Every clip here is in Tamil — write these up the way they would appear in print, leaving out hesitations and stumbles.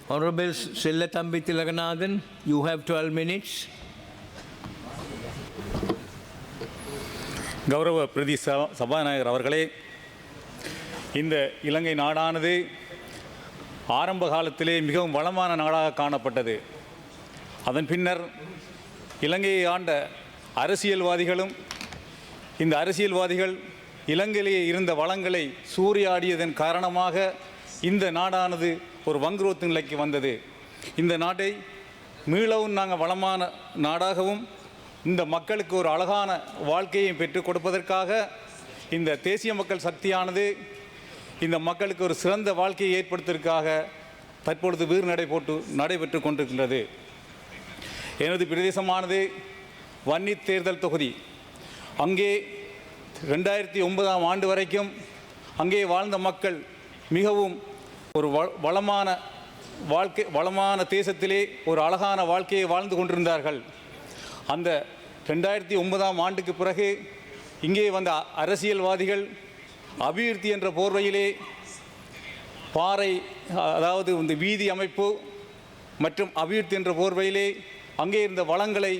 Honorable Sillatambi Tilaganathan, you have 12 minutes. கௌரவ பிரதி சபாநாயகர் அவர்களே, இந்த இலங்கை நாடானது ஆரம்ப காலத்திலே மிகவும் வளமான நாடாக காணப்பட்டது. அதன் பின்னர் இலங்கையை ஆண்ட அரசியல்வாதிகளும் இந்த அரசியல்வாதிகள் இலங்கையிலே இருந்த வளங்களை சூறையாடியதன் காரணமாக இந்த நாடானது ஒரு வங்குரோத்து நிலைக்கு வந்தது. இந்த நாட்டை மீளவும் நாங்கள் வளமான நாடாகவும் இந்த மக்களுக்கு ஒரு அழகான வாழ்க்கையை பெற்றுக் கொடுப்பதற்காக இந்த தேசிய மக்கள் சக்தியானது இந்த மக்களுக்கு ஒரு சிறந்த வாழ்க்கையை ஏற்படுத்துவதற்காக தற்பொழுது வீறு நடைபெற்று கொண்டிருக்கின்றது. எனது பிரதேசமானது வன்னி தேர்தல் தொகுதி. அங்கே 2009ஆம் ஆண்டு வரைக்கும் அங்கே வாழ்ந்த மக்கள் மிகவும் ஒரு வளமான தேசத்திலே ஒரு அழகான வாழ்க்கையை வாழ்ந்து கொண்டிருந்தார்கள். அந்த 2009ஆம் ஆண்டுக்கு பிறகு இங்கே வந்த அரசியல்வாதிகள் அபிவிருத்தி என்ற போர்வையிலே பாறை, அதாவது இந்த வீதி அமைப்பு மற்றும் அபிவிருத்தி என்ற போர்வையிலே அங்கே இருந்த வளங்களை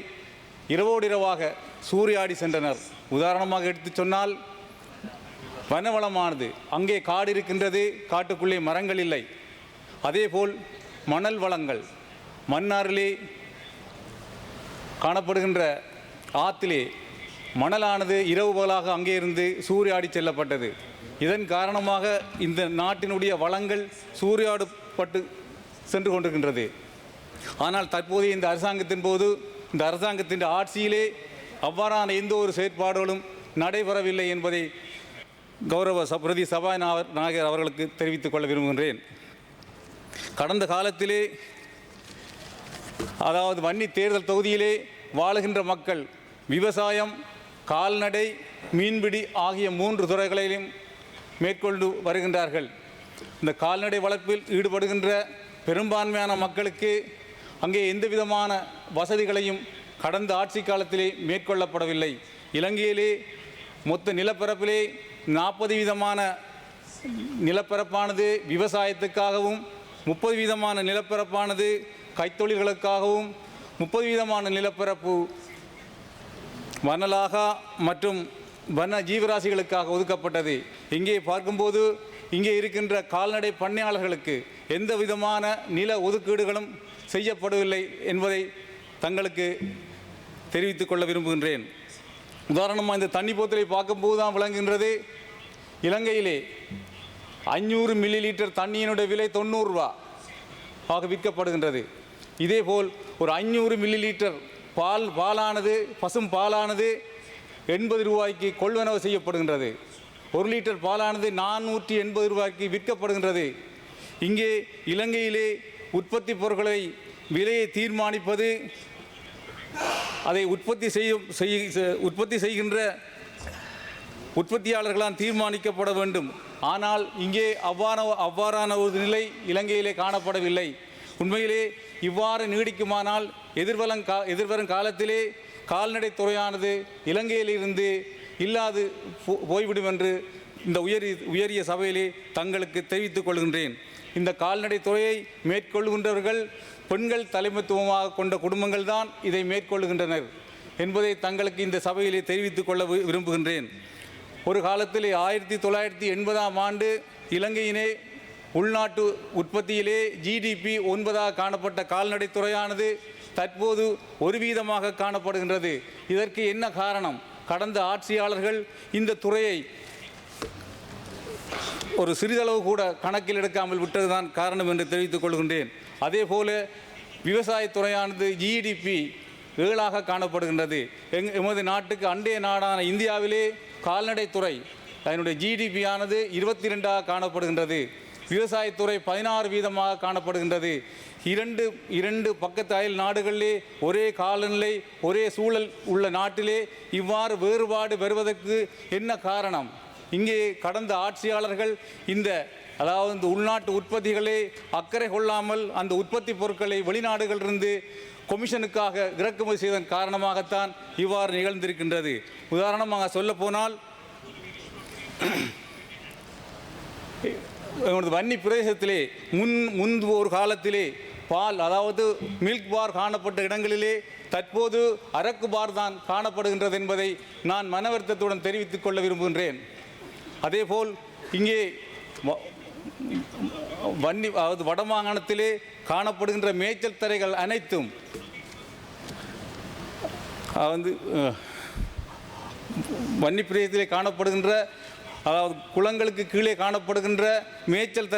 இரவோடிரவாக சூறையாடி சென்றனர். உதாரணமாக எடுத்து சொன்னால், வனவளமானது அங்கே காடு இருக்கின்றது, காட்டுக்குள்ளே மரங்கள் இல்லை. அதேபோல் மணல் வளங்கள், மன்னாரிலே காணப்படுகின்ற ஆற்றிலே மணலானது இரவு பகலாக அங்கே இருந்து சூறையாடி செல்லப்பட்டது. இதன் காரணமாக இந்த நாட்டினுடைய வளங்கள் சூறையாடப்பட்டு சென்று கொண்டிருக்கின்றது. ஆனால் தற்போதைய இந்த அரசாங்கத்தின் போது இந்த அரசாங்கத்தின் ஆட்சியிலே அவ்வாறான எந்த ஒரு செயற்பாடுகளும் நடைபெறவில்லை என்பதை கௌரவ பிரதி சபாநாயகர் அவர்களுக்கு தெரிவித்துக் கொள்ள விரும்புகின்றேன். கடந்த காலத்திலே, அதாவது வன்னி தேர்தல் தொகுதியிலே வாழுகின்ற மக்கள் விவசாயம், கால்நடை, மீன்பிடி ஆகிய 3 துறைகளிலும் மேற்கொண்டு வருகின்றார்கள். இந்த கால்நடை வளர்ப்பில் ஈடுபடுகின்ற பெரும்பான்மையான மக்களுக்கு அங்கே எந்த விதமான வசதிகளையும் கடந்த ஆட்சி காலத்திலே மேற்கொள்ளப்படவில்லை. இலங்கையிலே மொத்த நிலப்பரப்பிலே 40% நிலப்பரப்பானது விவசாயத்துக்காகவும், 30% நிலப்பரப்பானது கைத்தொழில்களுக்காகவும், 30% நிலப்பரப்பு வனலாகா மற்றும் வன ஜீவராசிகளுக்காக ஒதுக்கப்பட்டது. இங்கே பார்க்கும்போது இங்கே இருக்கின்ற கால்நடை பண்ணையாளர்களுக்கு எந்த விதமான நில ஒதுக்கீடுகளும் செய்யப்படவில்லை என்பதை தங்களுக்கு தெரிவித்துக் கொள்ள விரும்புகின்றேன். உதாரணமாக இந்த தண்ணி போத்தலை பார்க்கும்போது தான் விளங்குகின்றது. இலங்கையிலே 500 மில்லி லிட்டர் தண்ணியினுடைய விலை 90 ரூபா ஆக விற்கப்படுகின்றது. இதேபோல் ஒரு 500 மில்லி லிட்டர் பாலானது, பசும் பாலானது 80 ரூபாய்க்கு கொள்வனவு செய்யப்படுகின்றது. 1 லிட்டர் பாலானது 480 ரூபாய்க்கு விற்கப்படுகின்றது. இங்கே இலங்கையிலே உற்பத்தி பொருட்களை விலையை தீர்மானிப்பது அதை உற்பத்தி செய்கின்ற உற்பத்தியாளர்களால் தீர்மானிக்கப்பட வேண்டும். ஆனால் இங்கே அவ்வாறான ஒரு நிலை இலங்கையிலே காணப்படவில்லை. உண்மையிலே இவ்வாறு நீடிக்குமானால் எதிர்வரும் காலத்திலே கால்நடை துறையானது இலங்கையிலிருந்து இல்லாது போய்விடும் என்று இந்த உயரிய சபையிலே தங்களுக்கு தெரிவித்துக் கொள்கின்றேன். இந்த கால்நடை துறையை மேற்கொள்கின்றவர்கள் பெண்கள் தலைமைத்துவமாக கொண்ட குடும்பங்கள் தான் இதை மேற்கொள்கின்றனர் என்பதை தங்களுக்கு இந்த சபையிலே தெரிவித்துக் கொள்ள விரும்புகின்றேன். ஒரு காலத்தில் 1980ஆம் ஆண்டு இலங்கையினே உள்நாட்டு உற்பத்தியிலே ஜிடிபி 9ஆக காணப்பட்ட கால்நடை துறையானது தற்போது 1% காணப்படுகின்றது. இதற்கு என்ன காரணம்? கடந்த ஆட்சியாளர்கள் இந்த துறையை ஒரு சிறிதளவு கூட கணக்கில் எடுக்காமல் விட்டதுதான் காரணம் என்று தெரிவித்துக் கொள்கின்றேன். அதே போல விவசாயத்துறையானது ஜிடிபி 7ஆக காணப்படுகின்றது. எமது நாட்டுக்கு அண்டைய நாடான இந்தியாவிலே கால்நடைத்துறை அதனுடைய ஜிடிபி ஆனது 22ஆக காணப்படுகின்றது. விவசாயத்துறை 16% காணப்படுகின்றது. இரண்டு பக்கத்து அயல் நாடுகளிலே ஒரே காலநிலை, ஒரே சூழல் உள்ள நாட்டிலே இவ்வாறு வேறுபாடு வருவதற்கு என்ன காரணம்? இங்கே கடந்த ஆட்சியாளர்கள் இந்த உள்நாட்டு உற்பத்திகளை அக்கறை கொள்ளாமல் அந்த உற்பத்தி பொருட்களை வெளிநாடுகளிலிருந்து கொமிஷனுக்காக இறக்குமதி செய்ததன் காரணமாகத்தான் இவ்வாறு நிகழ்ந்திருக்கின்றது. உதாரணமாக சொல்லப்போனால் எமது வன்னி பிரதேசத்திலே முன்பு ஒரு காலத்திலே பால், அதாவது மில்க் பார் காணப்பட்ட இடங்களிலே தற்போது அரக்கு பார் தான் காணப்படுகின்றது என்பதை நான் மனவருத்தத்துடன் தெரிவித்துக் கொள்ள விரும்புகின்றேன். அதேபோல் இங்கே வன்னி, அதாவது வடமாகாணத்திலே காணப்படுகின்ற மேய்ச்சல் தரைகள் அனைத்தும் வந்து வன்னி பிரதேசத்திலே காணப்படுகின்ற, அதாவது குளங்களுக்கு கீழே காணப்படுகின்ற மேய்ச்சல்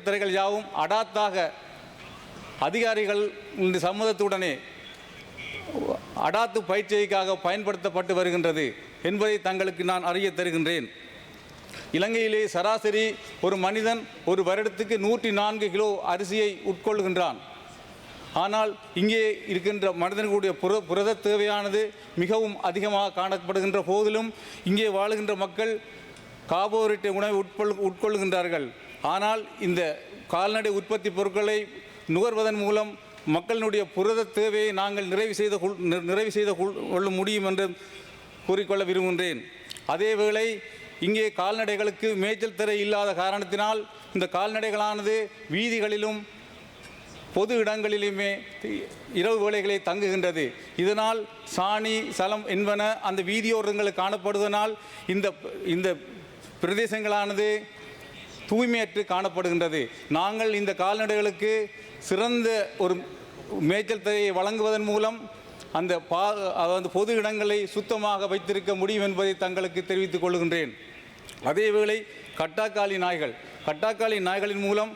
தரைகள் யாவும் அடாத்தாக அதிகாரிகள் இந்த சம்மதத்துடனே அடாத்து பயிற்சிக்காக பயன்படுத்தப்பட்டு வருகின்றது என்பதை தங்களுக்கு நான் அறிய தருகின்றேன். இலங்கையிலே சராசரி ஒரு மனிதன் ஒரு வருடத்துக்கு 104 கிலோ அரிசியை உட்கொள்கின்றான். ஆனால் இங்கே இருக்கின்ற மனிதனுடைய புரத தேவையானது மிகவும் அதிகமாக காணப்படுகின்ற போதிலும் இங்கே வாழுகின்ற மக்கள் கார்போஹைட்ரேட் உணவை உட்கொள்கின்றார்கள். ஆனால் இந்த கால்நடை உற்பத்தி பொருட்களை நுகர்வதன் மூலம் மக்களினுடைய புரத தேவையை நாங்கள் நிறைவு செய்து கொள்ள முடியும் என்று கூறிக்கொள்ள விரும்புகின்றேன். அதேவேளை இங்கே கால்நடைகளுக்கு மேய்ச்சல் தரை இல்லாத காரணத்தினால் இந்த கால்நடைகளானது வீதிகளிலும் பொது இடங்களிலுமே இரவு வேளைகளை தங்குகின்றது. இதனால் சாணி, சலம் என்பன அந்த வீதியோரங்களில் காணப்படுவதனால் இந்த பிரதேசங்களானது தூய்மையற்று காணப்படுகின்றது. நாங்கள் இந்த கால்நடைகளுக்கு சிறந்த ஒரு மேய்ச்சல் தரையை வழங்குவதன் மூலம் அந்த பொது இடங்களை சுத்தமாக வைத்திருக்க முடியும் என்பதை தங்களுக்கு தெரிவித்துக் கொள்கின்றேன். அதேவேளை கட்டாக்காளி நாய்களின் மூலம்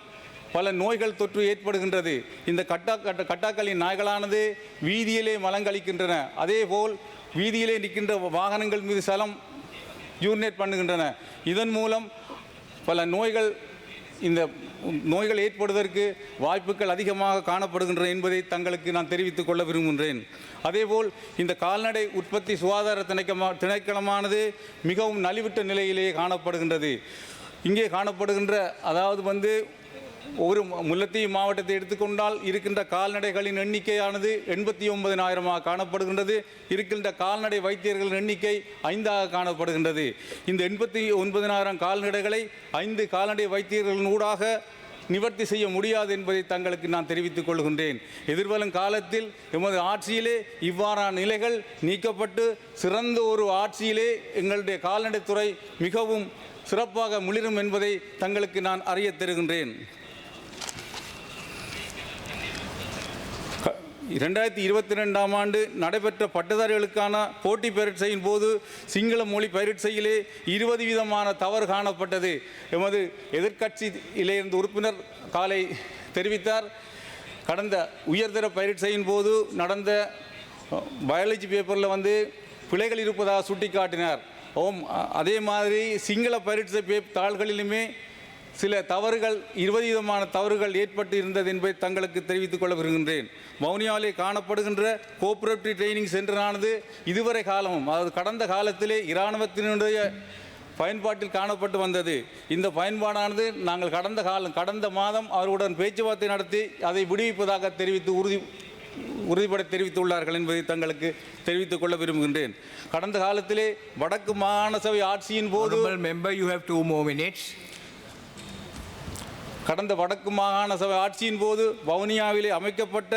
பல நோய்கள் தொற்று ஏற்படுகின்றது. இந்த கட்டாக்காளி நாய்களானது வீதியிலே மலங்கழிக்கின்றன. அதேபோல் வீதியிலே நிற்கின்ற வாகனங்கள் மீது சலம் யூரினேட் பண்ணுகின்றன. இதன் மூலம் பல நோய்கள் ஏற்படுவதற்கு வாய்ப்புகள் அதிகமாக காணப்படுகின்றன என்பதை தங்களுக்கு நான் தெரிவித்துக் கொள்ள விரும்புகின்றேன். அதேபோல் இந்த கால்நடை உற்பத்தி சுகாதார திணைக்களமானது மிகவும் நலிவிட்ட நிலையிலேயே காணப்படுகின்றது. இங்கே காணப்படுகின்ற, அதாவது ஒரு முல்லைத்தீவு மாவட்டத்தை எடுத்துக்கொண்டால் இருக்கின்ற கால்நடைகளின் எண்ணிக்கையானது 89,000 காணப்படுகின்றது. இருக்கின்ற கால்நடை வைத்தியர்களின் எண்ணிக்கை 5 காணப்படுகின்றது. இந்த 89,000 கால்நடைகளை 5 கால்நடை வைத்தியர்களின் ஊடாக நிவர்த்தி செய்ய முடியாது என்பதை தங்களுக்கு நான் தெரிவித்துக் கொள்கின்றேன். எதிர்வரும் காலத்தில் எமது ஆட்சியிலே இவ்வாறான நிலைகள் நீக்கப்பட்டு சிறந்த ஒரு ஆட்சியிலே எங்களுடைய கால்நடைத்துறை மிகவும் சிறப்பாக மிளிரும் என்பதை தங்களுக்கு நான் அறிய தருகின்றேன். 2022ஆம் ஆண்டு நடைபெற்ற பட்டதாரிகளுக்கான போட்டி பரீட்சையின் போது சிங்கள மொழி பரீட்சையிலே 20 வீதமான தவறு காணப்பட்டது. எமது எதிர்க்கட்சியிலிருந்து உறுப்பினர் காலை தெரிவித்தார். கடந்த உயர்தர பரீட்சையின் போது நடந்த பயாலஜி பேப்பரில் பிழைகள் இருப்பதாக சுட்டிக்காட்டினார். அதே மாதிரி சிங்கள பரீட்சை தாள்களிலுமே சில தவறுகள் 20 விதமான தவறுகள் ஏற்பட்டு இருந்தது என்பதை தங்களுக்கு தெரிவித்துக் கொள்ள விரும்புகின்றேன். வவுனியாவிலே காணப்படுகின்ற கோஆபரேட்டிவ் ட்ரைனிங் சென்டரானது இதுவரை காலமும், அதாவது கடந்த காலத்திலே இராணுவத்தினுடைய பயன்பாட்டில் காணப்பட்டு வந்தது. இந்த பயன்பாடானது நாங்கள் கடந்த மாதம் அவர்களுடன் பேச்சுவார்த்தை நடத்தி அதை விடுவிப்பதாக உறுதிபட தெரிவித்துள்ளார்கள் என்பதை தங்களுக்கு தெரிவித்துக் கொள்ள விரும்புகின்றேன். கடந்த காலத்திலே வடக்கு மாகாண சபை ஆட்சியின் போது கடந்த வடக்கு மாகாண சபை ஆட்சியின் போது வவுனியாவிலே அமைக்கப்பட்ட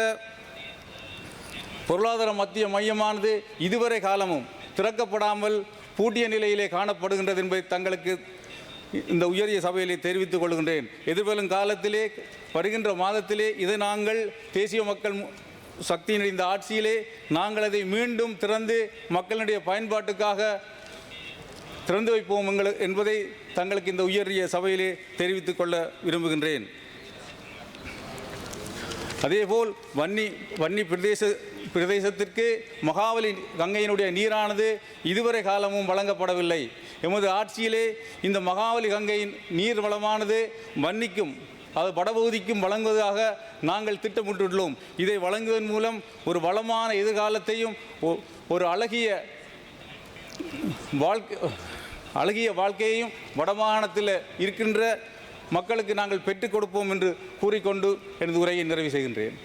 பொருளாதார மத்திய மையமானது இதுவரை காலமும் திறக்கப்படாமல் பூட்டிய நிலையிலே காணப்படுகின்றது என்பதை தங்களுக்கு இந்த உயரிய சபையிலே தெரிவித்துக் கொள்கின்றேன். எதிர்வரும் காலத்திலே வருகின்ற மாதத்திலே இதை நாங்கள் தேசிய மக்கள் சக்தியின் இந்த ஆட்சியிலே நாங்கள் அதை மீண்டும் திறந்து மக்களுடைய பயன்பாட்டுக்காக திறந்து வைப்போம் என்பதை தங்களுக்கு இந்த உயரிய சபையிலே தெரிவித்துக் கொள்ள விரும்புகின்றேன். அதேபோல் வன்னி பிரதேசத்திற்கு மகாவலி கங்கையினுடைய நீரானது இதுவரை காலமும் வழங்கப்படவில்லை. எமது ஆட்சியிலே இந்த மகாவலி கங்கையின் நீர் வளமானது வன்னிக்கும், அது வடபகுதிக்கும் வழங்குவதாக நாங்கள் திட்டமிட்டுள்ளோம். இதை வழங்குவதன் மூலம் ஒரு வளமான எதிர்காலத்தையும் ஒரு அழகிய வாழ்க்கையையும் வடமாகாணத்தில் இருக்கின்ற மக்களுக்கு நாங்கள் பெற்றுக் கொடுப்போம் என்று கூறிக்கொண்டு எனது உரையை நிறைவு செய்கின்றேன்.